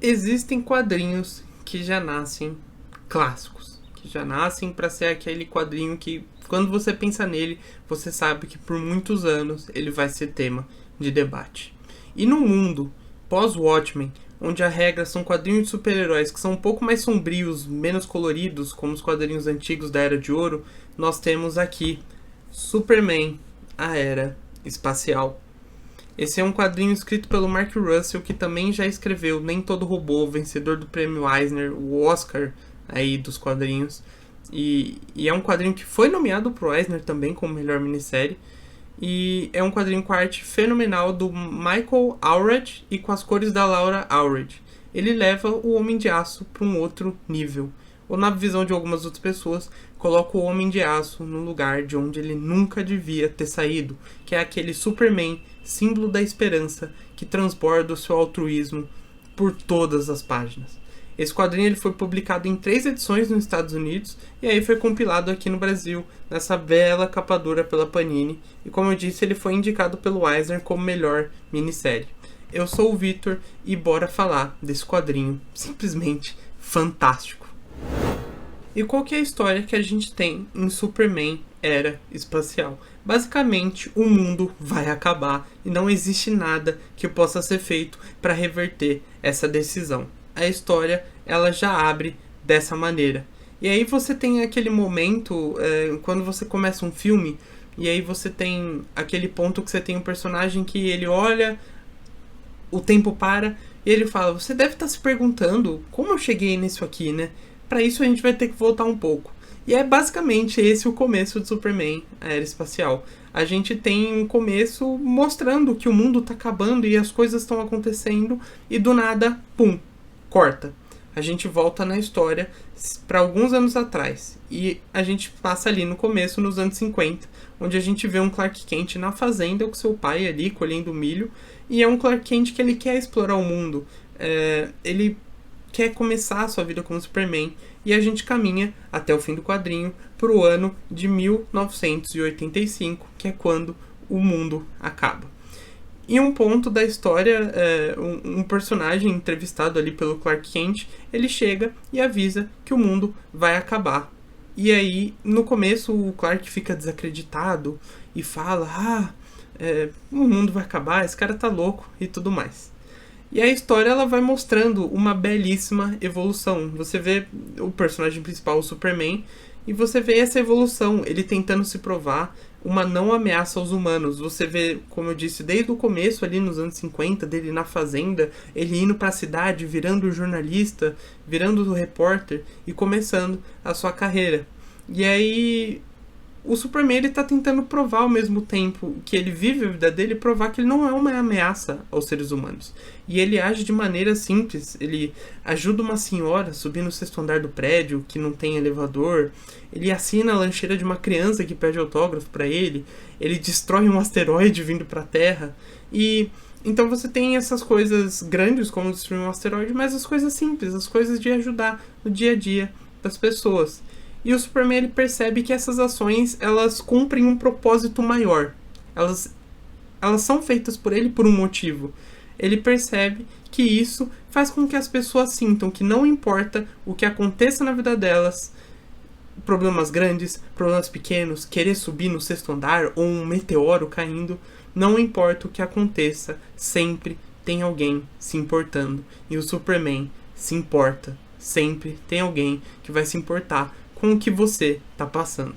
Existem quadrinhos que já nascem clássicos, que já nascem para ser aquele quadrinho que, quando você pensa nele, você sabe que por muitos anos ele vai ser tema de debate. E no mundo pós-Watchmen, onde a regra são quadrinhos de super-heróis que são um pouco mais sombrios, menos coloridos, como os quadrinhos antigos da Era de Ouro, nós temos aqui Superman, a Era Espacial. Esse é um quadrinho escrito pelo Mark Russell, que também já escreveu Nem Todo Robô, vencedor do prêmio Eisner, o Oscar aí dos quadrinhos. E é um quadrinho que foi nomeado pro Eisner também como melhor minissérie. E é um quadrinho com a arte fenomenal do Michael Allred e com as cores da Laura Allred. Ele leva o Homem de Aço para um outro nível. Ou, na visão de algumas outras pessoas, coloca o Homem de Aço no lugar de onde ele nunca devia ter saído, que é aquele Superman, símbolo da esperança, que transborda o seu altruísmo por todas as páginas. Esse quadrinho ele foi publicado em 3 edições nos Estados Unidos e aí foi compilado aqui no Brasil, nessa bela capa dura pela Panini. E como eu disse, ele foi indicado pelo Eisner como melhor minissérie. Eu sou o Victor e bora falar desse quadrinho simplesmente fantástico. E qual que é a história que a gente tem em Superman Era Espacial? Basicamente, o mundo vai acabar e não existe nada que possa ser feito para reverter essa decisão. A história ela já abre dessa maneira. E aí você tem aquele momento, quando você começa um filme, e aí você tem aquele ponto que você tem um personagem que ele olha, o tempo para, e ele fala, você deve estar se perguntando como eu cheguei nisso aqui, né? Para isso a gente vai ter que voltar um pouco. E é basicamente esse o começo de Superman, a Era Espacial. A gente tem um começo mostrando que o mundo tá acabando e as coisas estão acontecendo, e do nada, pum, corta. A gente volta na história para alguns anos atrás. E a gente passa ali no começo, nos anos 50, onde a gente vê um Clark Kent na fazenda com seu pai ali, colhendo milho. E é um Clark Kent que ele quer explorar o mundo. Ele quer começar a sua vida como Superman. E a gente caminha até o fim do quadrinho para o ano de 1985, que é quando o mundo acaba. Em um ponto da história, um personagem entrevistado ali pelo Clark Kent, ele chega e avisa que o mundo vai acabar. E aí, no começo, o Clark fica desacreditado e fala, o mundo vai acabar, esse cara tá louco e tudo mais. E a história ela vai mostrando uma belíssima evolução. Você vê o personagem principal, o Superman, e você vê essa evolução, ele tentando se provar uma não ameaça aos humanos. Você vê, como eu disse, desde o começo ali nos anos 50, dele na fazenda, ele indo para a cidade, virando jornalista, virando repórter e começando a sua carreira. E aí o Superman ele tá tentando provar ao mesmo tempo que ele vive a vida dele, provar que ele não é uma ameaça aos seres humanos. E ele age de maneira simples, ele ajuda uma senhora a subir no 6º andar do prédio, que não tem elevador, ele assina a lancheira de uma criança que pede autógrafo para ele destrói um asteroide vindo para a Terra, e então você tem essas coisas grandes como destruir um asteroide, mas as coisas simples, as coisas de ajudar no dia a dia das pessoas. E o Superman ele percebe que essas ações elas cumprem um propósito maior. Elas são feitas por ele por um motivo. Ele percebe que isso faz com que as pessoas sintam que não importa o que aconteça na vida delas, problemas grandes, problemas pequenos, querer subir no 6º andar ou um meteoro caindo, não importa o que aconteça, sempre tem alguém se importando. E o Superman se importa. Sempre tem alguém que vai se importar com o que você está passando.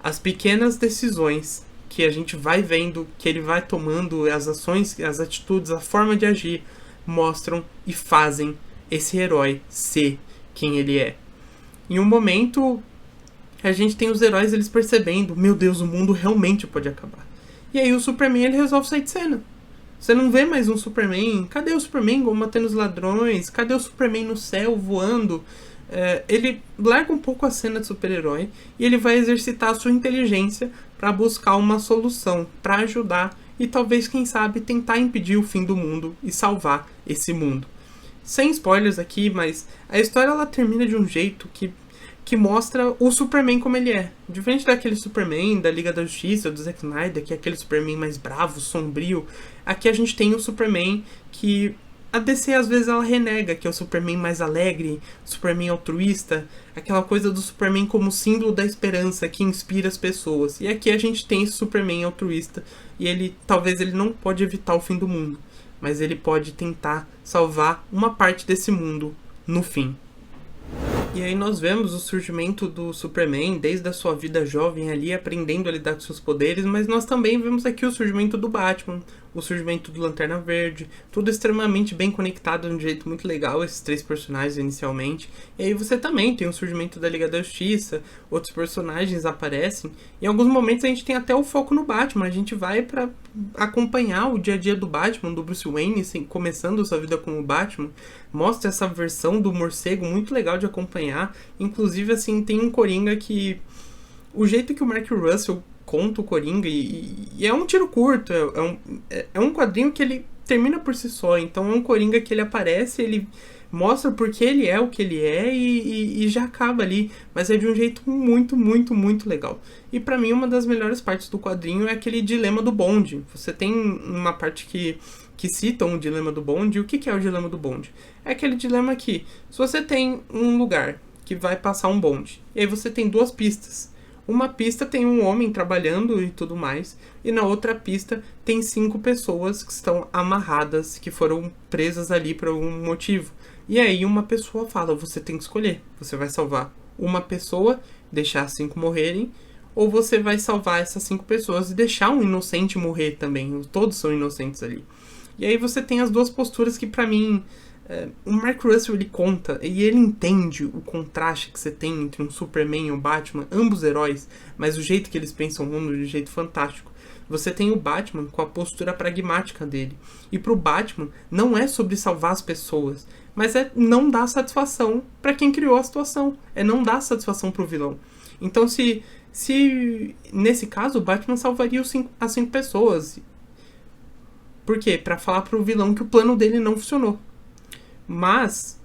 As pequenas decisões que a gente vai vendo, que ele vai tomando, as ações, as atitudes, a forma de agir, mostram e fazem esse herói ser quem ele é. Em um momento, a gente tem os heróis eles percebendo, meu Deus, o mundo realmente pode acabar. E aí o Superman ele resolve sair de cena. Você não vê mais um Superman. Cadê o Superman combatendo os ladrões? Cadê o Superman no céu voando? Ele larga um pouco a cena de super-herói e ele vai exercitar a sua inteligência para buscar uma solução, para ajudar e talvez, quem sabe, tentar impedir o fim do mundo e salvar esse mundo. Sem spoilers aqui, mas a história ela termina de um jeito que mostra o Superman como ele é. Diferente daquele Superman da Liga da Justiça, do Zack Snyder, que é aquele Superman mais bravo, sombrio, aqui a gente tem um Superman que a DC às vezes ela renega, que é o Superman mais alegre, Superman altruísta, aquela coisa do Superman como símbolo da esperança que inspira as pessoas. E aqui a gente tem esse Superman altruísta e talvez ele não pode evitar o fim do mundo, mas ele pode tentar salvar uma parte desse mundo no fim. E aí nós vemos o surgimento do Superman desde a sua vida jovem ali, aprendendo a lidar com seus poderes, mas nós também vemos aqui o surgimento do Batman, o surgimento do Lanterna Verde, tudo extremamente bem conectado de um jeito muito legal, esses três personagens inicialmente. E aí você também tem o surgimento da Liga da Justiça, outros personagens aparecem. Em alguns momentos a gente tem até o foco no Batman, a gente vai pra acompanhar o dia a dia do Batman, do Bruce Wayne, assim, começando sua vida como Batman. Mostra essa versão do morcego muito legal de acompanhar. Inclusive, assim, tem um Coringa que... O jeito que o Mark Russell conta o Coringa, e é um tiro curto, é um quadrinho que ele termina por si só. Então é um Coringa que ele aparece, ele mostra porque ele é o que ele é e já acaba ali. Mas é de um jeito muito, muito, muito legal. E pra mim, uma das melhores partes do quadrinho é aquele dilema do bonde. Você tem uma parte que citam o dilema do bonde. E o que é o dilema do bonde? É aquele dilema que, se você tem um lugar que vai passar um bonde, e aí você tem duas pistas. Uma pista tem um homem trabalhando e tudo mais, e na outra pista tem 5 pessoas que estão amarradas, que foram presas ali por algum motivo. E aí uma pessoa fala, você tem que escolher, você vai salvar uma pessoa, deixar as 5 morrerem, ou você vai salvar essas 5 pessoas e deixar um inocente morrer também, todos são inocentes ali. E aí você tem as duas posturas que pra mim... o Mark Russell ele conta e ele entende o contraste que você tem entre um Superman e um Batman, ambos heróis, mas o jeito que eles pensam o mundo de um jeito fantástico. Você tem o Batman com a postura pragmática dele, e pro Batman não é sobre salvar as pessoas, mas é não dar satisfação para quem criou a situação, é não dar satisfação pro vilão. Então se nesse caso o Batman salvaria as 5 pessoas. Por quê? Pra falar pro vilão que o plano dele não funcionou. Mas,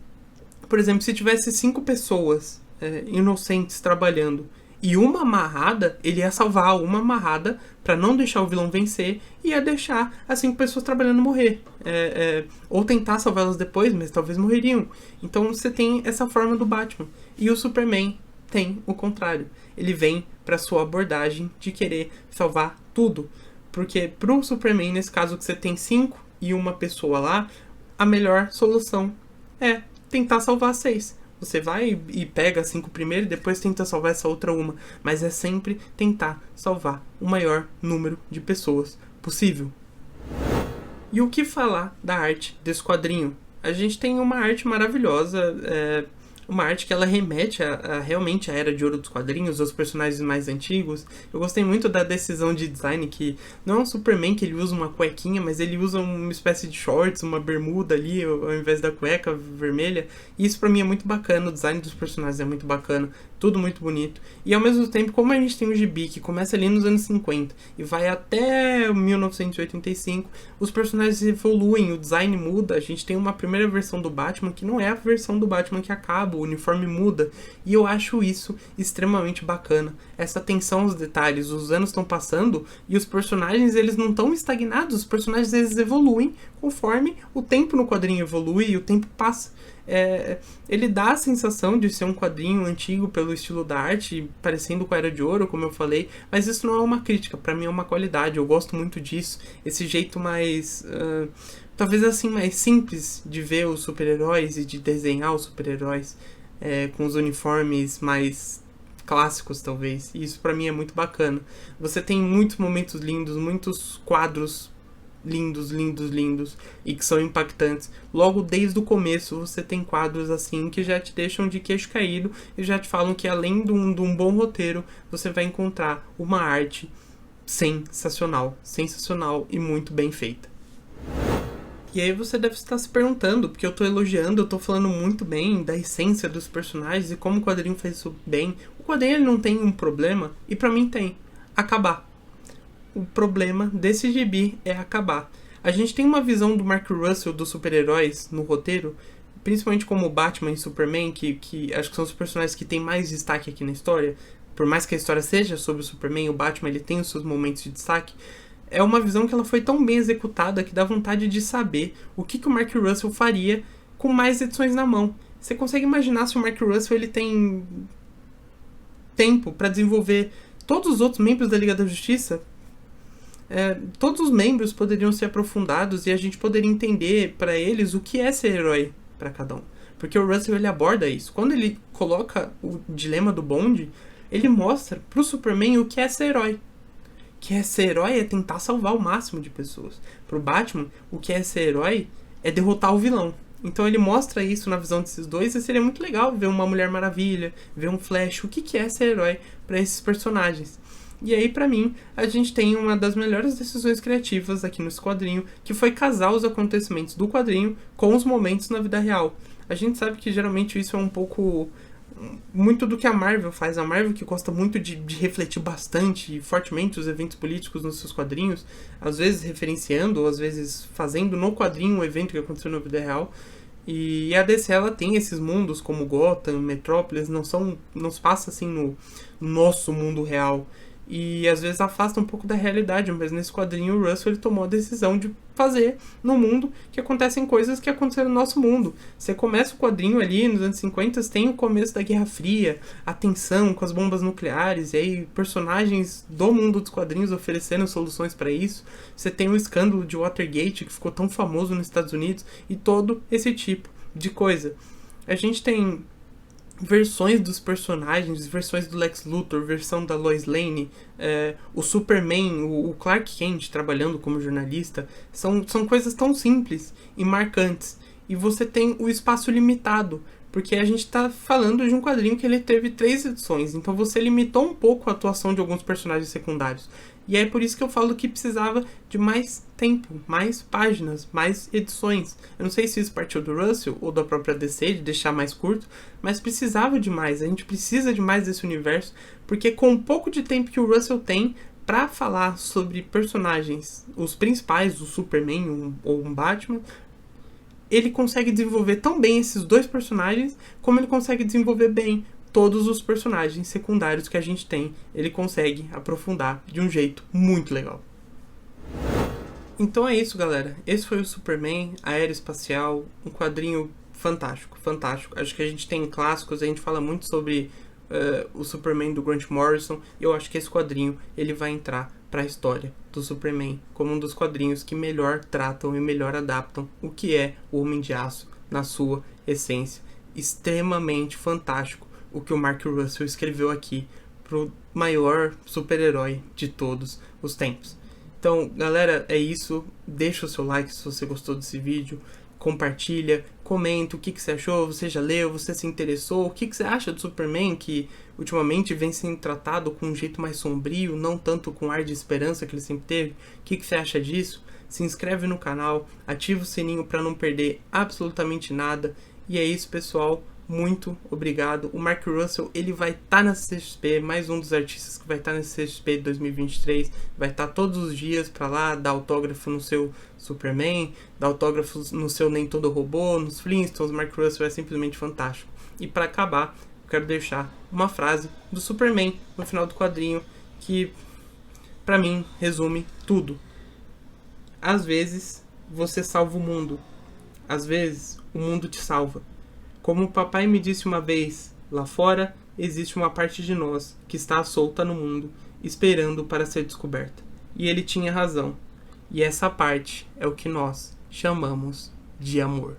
por exemplo, se tivesse 5 pessoas inocentes trabalhando e uma amarrada, ele ia salvar uma amarrada pra não deixar o vilão vencer e ia deixar as 5 pessoas trabalhando morrer. Ou tentar salvá-las depois, mas talvez morreriam. Então você tem essa forma do Batman. E o Superman tem o contrário. Ele vem pra sua abordagem de querer salvar tudo. Porque pro Superman, nesse caso que você tem 5 e uma pessoa lá, a melhor solução é tentar salvar 6. Você vai e pega 5 primeiro e depois tenta salvar essa outra uma. Mas é sempre tentar salvar o maior número de pessoas possível. E o que falar da arte desse quadrinho? A gente tem uma arte maravilhosa, uma arte que ela remete a realmente a era de ouro dos quadrinhos, aos personagens mais antigos. Eu gostei muito da decisão de design, que não é um Superman que ele usa uma cuequinha, mas ele usa uma espécie de shorts, uma bermuda ali, ao invés da cueca vermelha. E isso pra mim é muito bacana, o design dos personagens é muito bacana, tudo muito bonito. E ao mesmo tempo, como a gente tem o gibi, que começa ali nos anos 50 e vai até 1985, os personagens evoluem, o design muda. A gente tem uma primeira versão do Batman que não é a versão do Batman que acaba, o uniforme muda. E eu acho isso extremamente bacana. Essa atenção aos detalhes, os anos estão passando e os personagens eles não estão estagnados, os personagens eles evoluem conforme o tempo no quadrinho evolui e o tempo passa. Ele dá a sensação de ser um quadrinho antigo pelo estilo da arte, parecendo com a Era de Ouro, como eu falei, mas isso não é uma crítica, pra mim é uma qualidade, eu gosto muito disso, esse jeito mais, talvez assim, mais simples de ver os super-heróis e de desenhar os super-heróis, com os uniformes mais clássicos, talvez, e isso pra mim é muito bacana. Você tem muitos momentos lindos, muitos quadros lindos, lindos, lindos e que são impactantes. Logo desde o começo você tem quadros assim que já te deixam de queixo caído e já te falam que além de um bom roteiro, você vai encontrar uma arte sensacional, sensacional e muito bem feita. E aí você deve estar se perguntando, porque eu tô elogiando, eu tô falando muito bem da essência dos personagens e como o quadrinho fez isso bem. O quadrinho ele não tem um problema, e pra mim tem. Acabar. O problema desse gibi é acabar. A gente tem uma visão do Mark Russell dos super-heróis no roteiro, principalmente como Batman e Superman, que acho que são os personagens que têm mais destaque aqui na história. Por mais que a história seja sobre o Superman, o Batman ele tem os seus momentos de destaque. é uma visão que ela foi tão bem executada que dá vontade de saber o que o Mark Russell faria com mais edições na mão. Você consegue imaginar se o Mark Russell ele tem tempo para desenvolver todos os outros membros da Liga da Justiça? Todos os membros poderiam ser aprofundados e a gente poderia entender para eles o que é ser herói para cada um. Porque o Russell ele aborda isso. Quando ele coloca o dilema do Bond, ele mostra pro Superman o que é ser herói. Que é ser herói é tentar salvar o máximo de pessoas. Pro Batman, o que é ser herói é derrotar o vilão. Então ele mostra isso na visão desses dois e seria muito legal ver uma Mulher Maravilha, ver um Flash, o que é ser herói para esses personagens. E aí, pra mim, a gente tem uma das melhores decisões criativas aqui nesse quadrinho, que foi casar os acontecimentos do quadrinho com os momentos na vida real. A gente sabe que geralmente isso é um pouco muito do que a Marvel faz. A Marvel que gosta muito de refletir bastante e fortemente os eventos políticos nos seus quadrinhos, às vezes referenciando ou às vezes fazendo no quadrinho um evento que aconteceu na vida real. E a DC ela tem esses mundos como Gotham, Metrópolis, não se passa assim no nosso mundo real. E às vezes afasta um pouco da realidade, mas nesse quadrinho o Russell ele tomou a decisão de fazer no mundo que acontecem coisas que aconteceram no nosso mundo. Você começa o quadrinho ali nos anos 50, tem o começo da Guerra Fria, a tensão com as bombas nucleares, e aí personagens do mundo dos quadrinhos oferecendo soluções para isso. Você tem o escândalo de Watergate, que ficou tão famoso nos Estados Unidos, e todo esse tipo de coisa. A gente tem versões dos personagens, versões do Lex Luthor, versão da Lois Lane, o Superman, o Clark Kent trabalhando como jornalista, são coisas tão simples e marcantes. E você tem o espaço limitado, porque a gente está falando de um quadrinho que ele teve 3 edições, então você limitou um pouco a atuação de alguns personagens secundários. E é por isso que eu falo que precisava de mais tempo, mais páginas, mais edições. Eu não sei se isso partiu do Russell ou da própria DC, de deixar mais curto, mas precisava de mais. A gente precisa de mais desse universo, porque com um pouco de tempo que o Russell tem para falar sobre personagens, os principais, o Superman ou um Batman, ele consegue desenvolver tão bem esses 2 personagens, como ele consegue desenvolver bem todos os personagens secundários que a gente tem. Ele consegue aprofundar de um jeito muito legal. Então é isso, galera. Esse foi o Superman Aeroespacial, um quadrinho fantástico, fantástico. Acho que a gente tem clássicos, a gente fala muito sobre o Superman do Grant Morrison, e eu acho que esse quadrinho ele vai entrar para a história do Superman como um dos quadrinhos que melhor tratam e melhor adaptam o que é o Homem de Aço na sua essência. Extremamente fantástico o que o Mark Russell escreveu aqui pro maior super-herói de todos os tempos. Então, galera, é isso. Deixa o seu like se você gostou desse vídeo. Compartilha, comenta o que você achou, você já leu, você se interessou, o que você acha do Superman, que ultimamente vem sendo tratado com um jeito mais sombrio, não tanto com ar de esperança que ele sempre teve. O que você acha disso? Se inscreve no canal, ativa o sininho para não perder absolutamente nada. E é isso, pessoal. Muito obrigado. O Mark Russell, ele vai estar na CCXP, mais um dos artistas que vai estar na CCXP de 2023, vai estar todos os dias para lá, dar autógrafo no seu Superman, dar autógrafos no seu Nem Todo Robô, nos Flintstones. O Mark Russell é simplesmente fantástico. E para acabar, eu quero deixar uma frase do Superman no final do quadrinho, que para mim resume tudo. Às vezes você salva o mundo, às vezes o mundo te salva. Como o papai me disse uma vez, lá fora existe uma parte de nós que está solta no mundo, esperando para ser descoberta. E ele tinha razão. E essa parte é o que nós chamamos de amor.